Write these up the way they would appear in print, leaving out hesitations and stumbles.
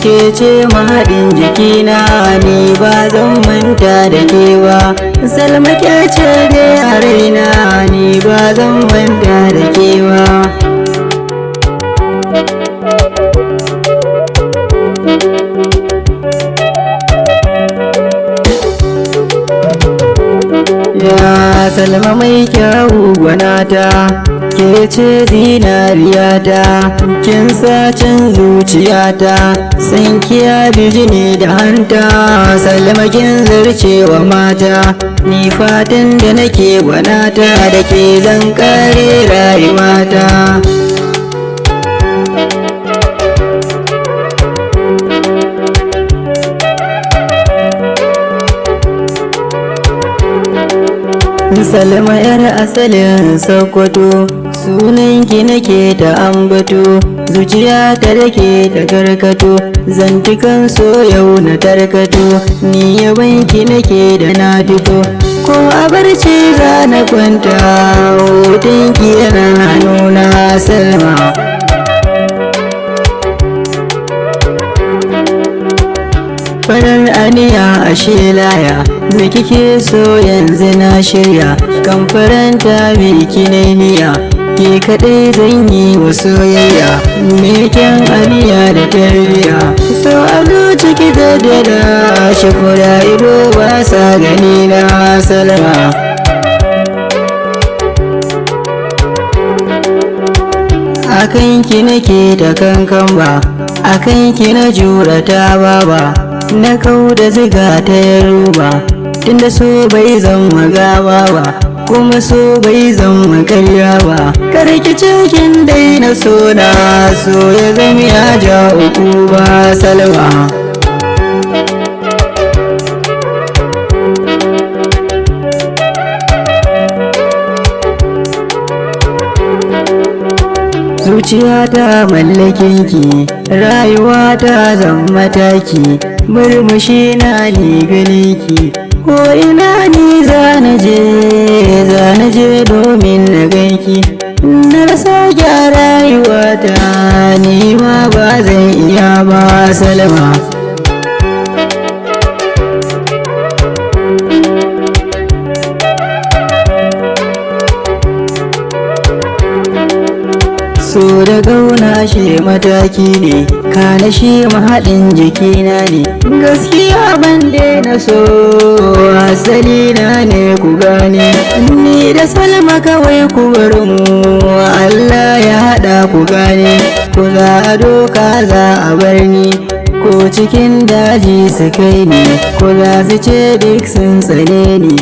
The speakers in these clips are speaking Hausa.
Ke ce mahaɗin jikina, ni ba zan manta da ke ba. Salma ke ce dai a raina, ni ba zan manta da ke ba. Ya Salma mai kyawu gwanata, ke ce zinariyata, kin sacin zuciyata, san kiya bijini da hanta. Salma kin zarce wa mata, ni fatan da nake gwanata, da ke zan kare rayuwata. Salma yar asalin Sokoto, sunanki nake ta ambato, zuciya ta dake ta karkato, zantukan so yau na tarkato, ni yabanki nake da na fito, ko a barci za na kwanta, hotonki yana hannuna Salma. Farar aniya ashe laya, me kike so yanzu na shirya, kan faranta biki na niya, ke kaɗai zan yi wa soyayya, me kyan aniya da tarbiya, so a zuci da dada, shakura ido ba sa gani na Salma. Akan ki nake ta kankan ba, akan ki na jura ta baba, na kau da ziga ta yaruba, tunda so bai zama gawa ba, kuma so bai zama karya ba. Karki cikin daina sona, so ya zama ya ja uku ba Salma. Zuciya ta mallakin ki, rayuwa ta zan mataki, murmushi na ni gani ki, ko ina ni zana je domin na ganki, na rasa gyara rayuwata, ni ma ba zan iya ba Salma. So da gauna shi mataki ne, kana shi mahaɗin jikina ne, gaskiya ban daina so, asali na ne ku gane, ni da Salma kawai ku bar mu, Allah ya haɗa ku gane, ku za a doka za a bar ni, ko cikin daji su kai ni, ko za su ce duk sun tsane ni,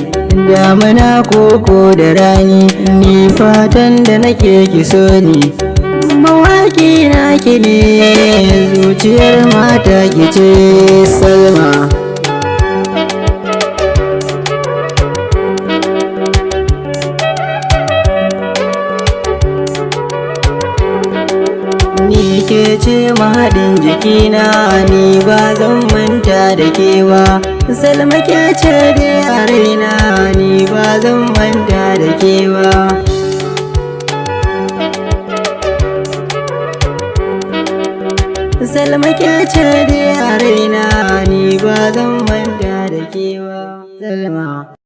damana koko da rani, ni fatan da nake ki so ni. Mawaki na ki ne, zuciyar mata ki ce Salma. Ni ke ce mahaɗin jikina, ni ba zan manta da ke ba. Salma ke ce dai a raina, ni ba zan manta da ke ba. Salma ke ce dai a raina, ni ba zan manta da ke ba Salma.